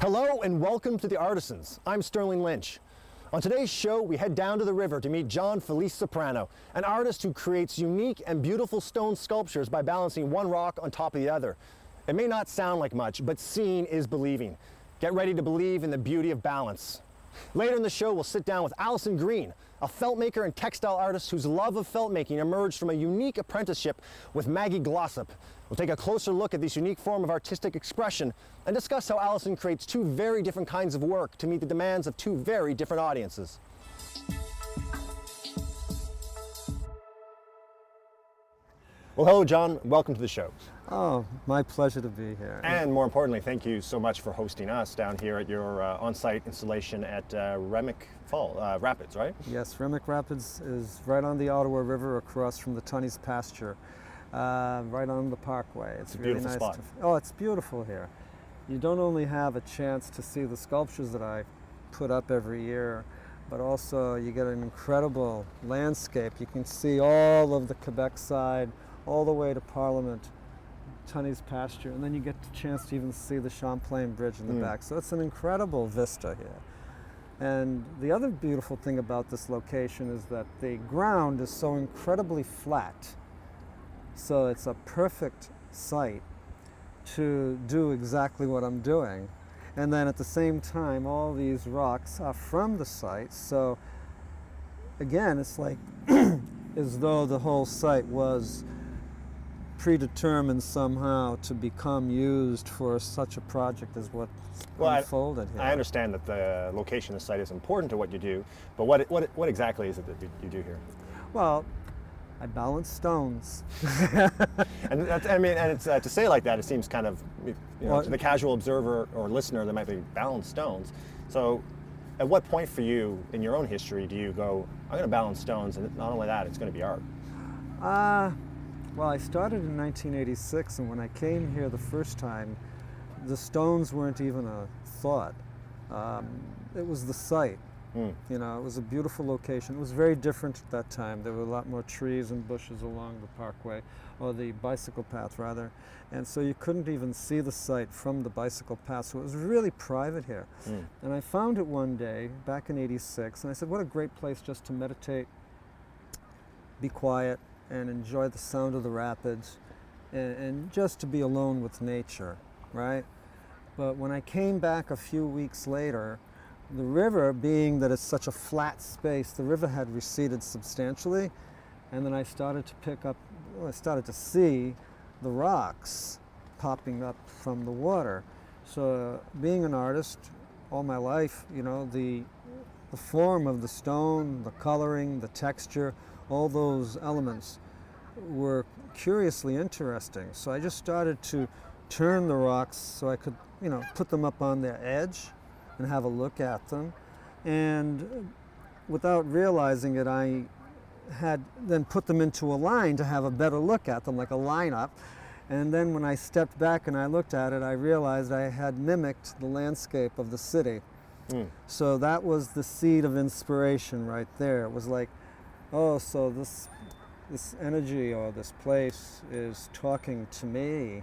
Hello and welcome to the Artisans. I'm Sterling Lynch. On today's show, we head down to the river to meet John Felice Ceprano, an artist who creates unique and beautiful stone sculptures by balancing one rock on top of the other. It may not sound like much, but seeing is believing. Get ready to believe in the beauty of balance. Later in the show, we'll sit down with Allison Green, a felt maker and textile artist whose love of felt making emerged from a unique apprenticeship with Maggie Glossop. We'll take a closer look at this unique form of artistic expression and discuss how Allison creates two very different kinds of work to meet the demands of two very different audiences. Well, hello, John. Welcome to the show. Oh, my pleasure to be here. And more importantly, thank you so much for hosting us down here at your on-site installation at Remic Rapids, right? Yes, Remic Rapids is right on the Ottawa River across from the Tunney's pasture, right on the parkway. It's a really beautiful nice spot. Oh, it's beautiful here. You don't only have a chance to see the sculptures that I put up every year, but also you get an incredible landscape. You can see all of the Quebec side, all the way to Parliament, Tunney's pasture, and then you get the chance to even see the Champlain Bridge in the back. So it's an incredible vista here. And the other beautiful thing about this location is that the ground is so incredibly flat. So it's a perfect site to do exactly what I'm doing. And then at the same time, all these rocks are from the site. So again, it's like as though the whole site was predetermined somehow to become used for such a project as what's unfolded here. I understand that the location of the site is important to what you do, but what exactly is it that you do here? Well, I balance stones. And that's, I mean, and it's to say it like that, it seems kind of, you know, Well, to the casual observer or listener, there might be balance stones. So, at what point for you in your own history do you go, I'm going to balance stones, and not only that, it's going to be art? Well, I started in 1986, and when I came here the first time, the stones weren't even a thought. It was the site. You know, it was a beautiful location. It was very different at that time. There were a lot more trees and bushes along the parkway, or the bicycle path rather, and so you couldn't even see the site from the bicycle path, so it was really private here. And I found it one day back in '86, and I said, what a great place just to meditate, be quiet, and enjoy the sound of the rapids, and just to be alone with nature, right? But when I came back a few weeks later, the river, being that it's such a flat space, the river had receded substantially, and then I started to see the rocks popping up from the water. So being an artist all my life, you know, the form of the stone, the coloring, the texture, all those elements were curiously interesting. So I just started to turn the rocks so I could, you know, put them up on their edge and have a look at them. And without realizing it, I had then put them into a line to have a better look at them, like a lineup. And then when I stepped back and I looked at it, I realized I had mimicked the landscape of the city. So that was the seed of inspiration right there. It was like, oh, so this energy or this place is talking to me.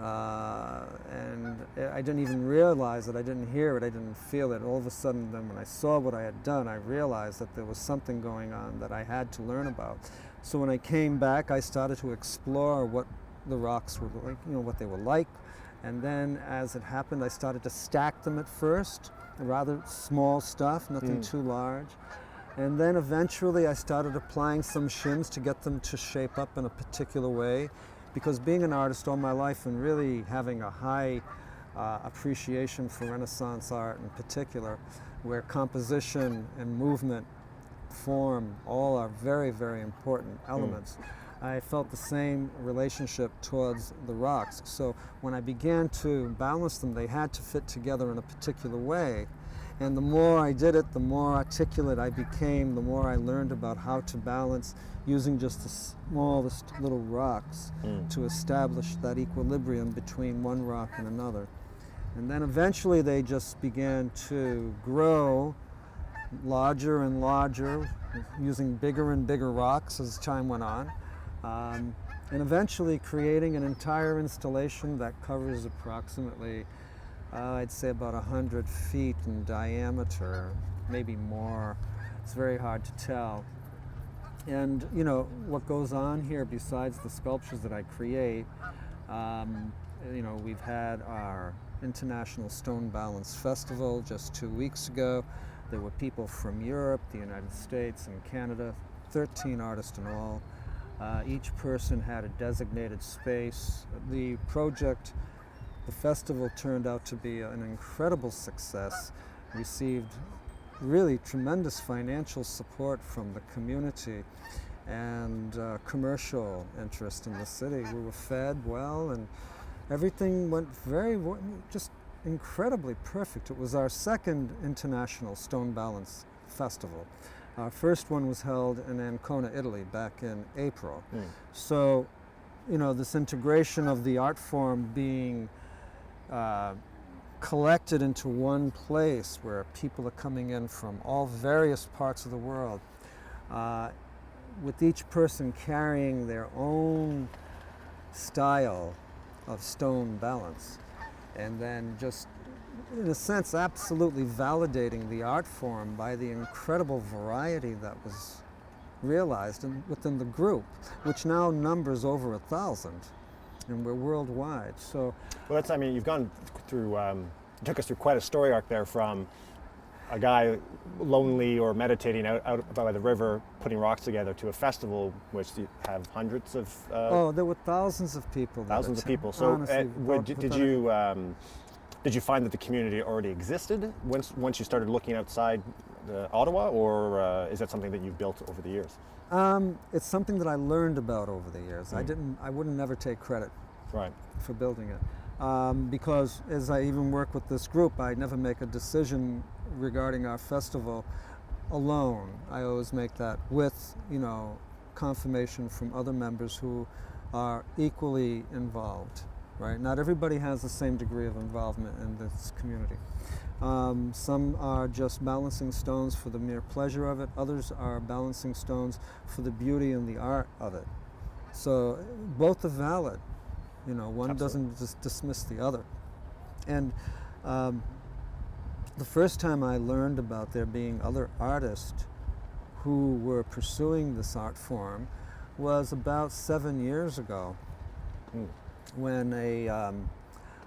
And I didn't even realize it, I didn't hear it, I didn't feel it. All of a sudden then when I saw what I had done, I realized that there was something going on that I had to learn about. So when I came back, I started to explore what the rocks were like, you know, what they were like. And then as it happened, I started to stack them at first, rather small stuff, nothing too large. And then eventually I started applying some shims to get them to shape up in a particular way. Because being an artist all my life and really having a high appreciation for Renaissance art in particular, where composition and movement, form, all are very, very important elements, I felt the same relationship towards the rocks. So when I began to balance them, they had to fit together in a particular way. And the more I did it, the more articulate I became, the more I learned about how to balance using just the smallest little rocks to establish that equilibrium between one rock and another. And then eventually they just began to grow larger and larger, using bigger and bigger rocks as time went on. And eventually creating an entire installation that covers approximately I'd say about 100 feet in diameter, maybe more. It's very hard to tell. And you know, what goes on here besides the sculptures that I create, you know, we've had our International Stone Balance Festival just 2 weeks ago. There were people from Europe, the United States, and Canada, 13 artists in all. Each person had a designated space. The project, the festival, turned out to be an incredible success, received really tremendous financial support from the community and commercial interest in the city. We were fed well, and everything went just incredibly perfect. It was our second International Stone Balance Festival. Our first one was held in Ancona, Italy, back in April. So, you know, this integration of the art form being collected into one place where people are coming in from all various parts of the world, with each person carrying their own style of stone balance, and then just, in a sense, absolutely validating the art form by the incredible variety that was realized within the group, which now numbers over 1,000, and we're worldwide. So, well, that's, I mean, you've gone through, you took us through quite a story arc there, from a guy lonely or meditating out by the river, putting rocks together, to a festival which you have hundreds of... there were thousands of people. Thousands of people. So honestly, did you find that the community already existed once you started looking outside Ottawa, or is that something that you've built over the years? It's something that I learned about over the years. I wouldn't never take credit for building it. Because as I even work with this group, I never make a decision regarding our festival alone. I always make that with, you know, confirmation from other members who are equally involved, right? Not everybody has the same degree of involvement in this community. Some are just balancing stones for the mere pleasure of it. Others are balancing stones for the beauty and the art of it. So both are valid. You know, one doesn't just dismiss the other. And the first time I learned about there being other artists who were pursuing this art form was about 7 years ago, when a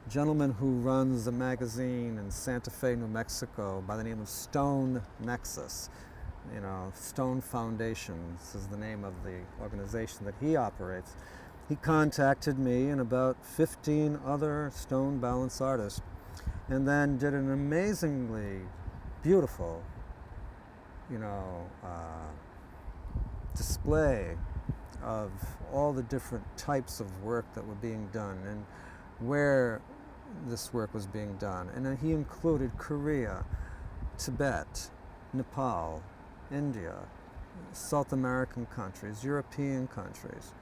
gentleman who runs a magazine in Santa Fe, New Mexico, by the name of Stone Nexus, you know, Stone Foundation, this is the name of the organization that he operates. He contacted me and about 15 other stone balance artists, and then did an amazingly beautiful, you know, display of all the different types of work that were being done and where this work was being done. And then he included Korea, Tibet, Nepal, India, South American countries, European countries,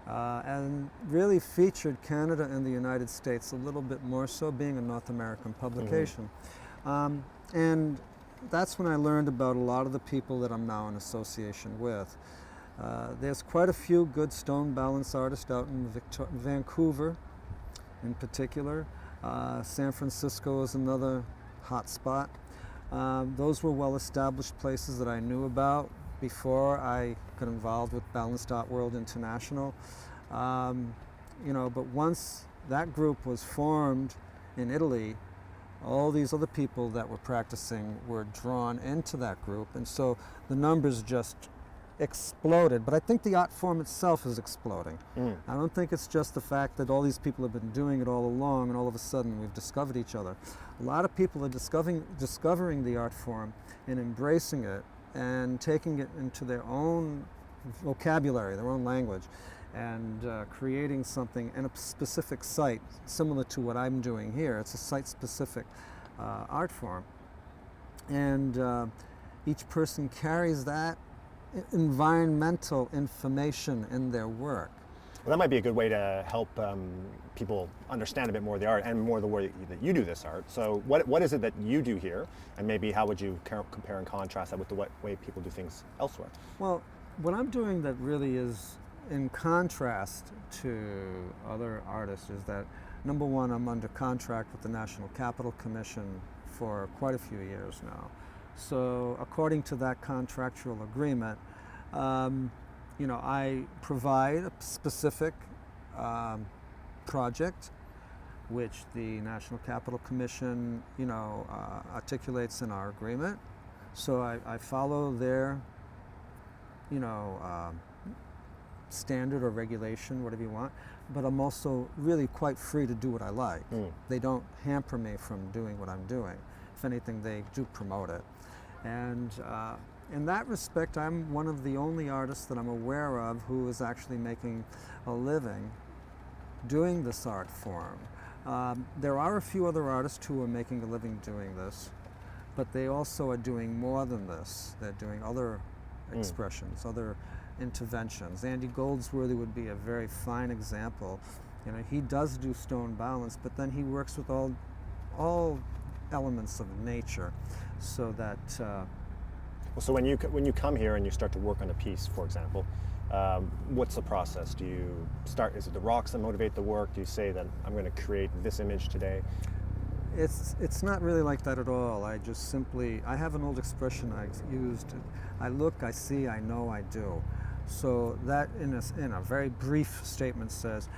and really featured Canada and the United States a little bit more so, being a North American publication. And that's when I learned about a lot of the people that I'm now in association with. There's quite a few good stone balance artists out in Vancouver in particular. San Francisco is another hot spot. Those were well-established places that I knew about before I got involved with Balanced Art World International. You know, but once that group was formed in Italy, all these other people that were practicing were drawn into that group, and so the numbers just exploded. But I think the art form itself is exploding. I don't think it's just the fact that all these people have been doing it all along and all of a sudden we've discovered each other. A lot of people are discovering the art form and embracing it and taking it into their own vocabulary, their own language, and creating something in a specific site, similar to what I'm doing here. It's a site-specific art form. And each person carries that environmental information in their work. Well, that might be a good way to help people understand a bit more of the art and more the way that you do this art. So what is it that you do here, and maybe how would you compare and contrast that with the way people do things elsewhere? Well, what I'm doing that really is in contrast to other artists is that Number one, I'm under contract with the National Capital Commission for quite a few years now. So according to that contractual agreement, I provide a specific project which the National Capital Commission, articulates in our agreement. So I follow their, standard or regulation, whatever you want, but I'm also really quite free to do what I like. They don't hamper me from doing what I'm doing. If anything, they do promote it. And in that respect, I'm one of the only artists that I'm aware of who is actually making a living doing this art form. There are a few other artists who are making a living doing this, but they also are doing more than this. They're doing other expressions, other interventions. Andy Goldsworthy would be a very fine example. He does do stone balance, but then he works with all elements of nature, so that. So when you come here and you start to work on a piece, for example, what's the process? Do you start? Is it the rocks that motivate the work? Do you say that I'm going to create this image today? It's not really like that at all. I just simply, I have an old expression I used. I look, I see, I know, I do. So that in a very brief statement says,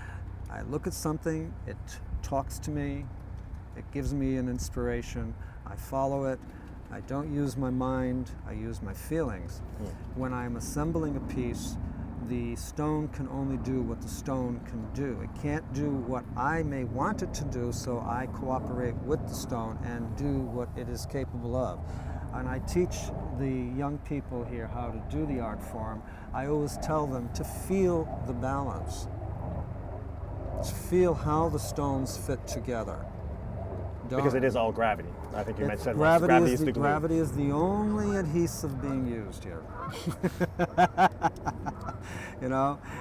I look at something, it talks to me, it gives me an inspiration, I follow it, I don't use my mind, I use my feelings. When I'm assembling a piece, the stone can only do what the stone can do. It can't do what I may want it to do, so I cooperate with the stone and do what it is capable of. And I teach the young people here how to do the art form. I always tell them to feel the balance, to feel how the stones fit together. Because it is all gravity. I think you mentioned gravity is the glue. Gravity is the only adhesive being used here.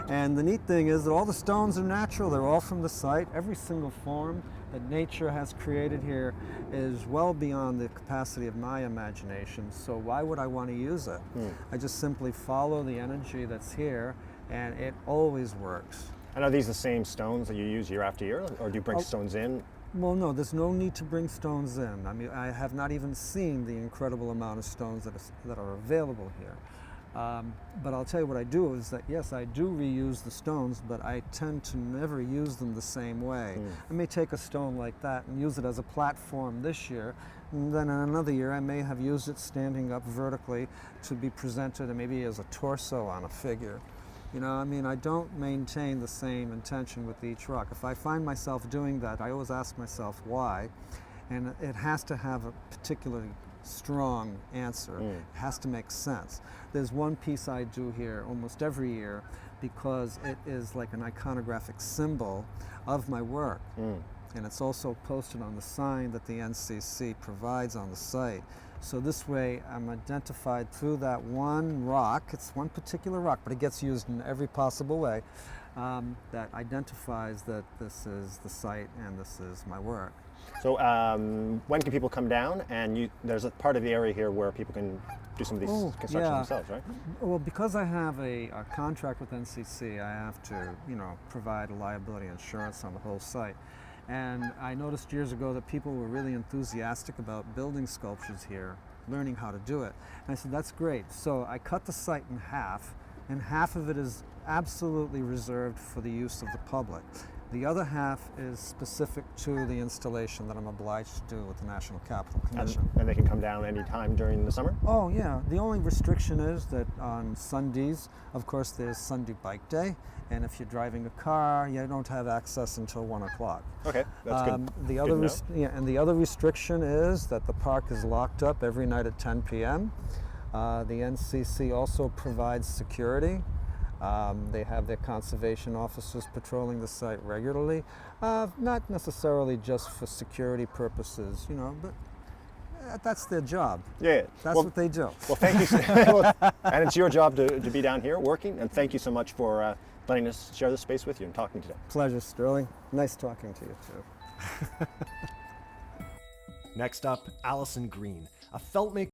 And the neat thing is that all the stones are natural. They're all from the site. Every single form that nature has created here is well beyond the capacity of my imagination. So why would I want to use it? I just simply follow the energy that's here, and it always works. And are these the same stones that you use year after year, or do you bring stones in? Well, no, there's no need to bring stones in. I mean, I have not even seen the incredible amount of stones that are available here. But I'll tell you what I do is that, yes, I do reuse the stones, but I tend to never use them the same way. I may take a stone like that and use it as a platform this year, and then in another year I may have used it standing up vertically to be presented maybe as a torso on a figure. I don't maintain the same intention with each rock. If I find myself doing that, I always ask myself why, and it has to have a particularly strong answer. It has to make sense. There's one piece I do here almost every year because it is like an iconographic symbol of my work. And it's also posted on the sign that the NCC provides on the site. So this way I'm identified through that one rock. It's one particular rock, but it gets used in every possible way that identifies that this is the site and this is my work. So when can people come down? And there's a part of the area here where people can do some of these constructions themselves, right? Well, because I have a contract with NCC, I have to, provide a liability insurance on the whole site. And I noticed years ago that people were really enthusiastic about building sculptures here, learning how to do it. And I said, that's great. So I cut the site in half, and half of it is absolutely reserved for the use of the public. The other half is specific to the installation that I'm obliged to do with the National Capital Commission. And they can come down any time during the summer? Oh yeah, the only restriction is that on Sundays, of course, there's Sunday Bike Day, and if you're driving a car, you don't have access until 1 o'clock. Okay, that's good. The other restriction is that the park is locked up every night at 10 p.m. The NCC also provides security. They have their conservation officers patrolling the site regularly, not necessarily just for security purposes, but that's their job. Yeah. That's what they do. Well, thank you. And it's your job to be down here working, and thank you so much for letting us share this space with you and talking today. Pleasure, Sterling. Nice talking to you, too. Next up, Allison Green, a felt maker.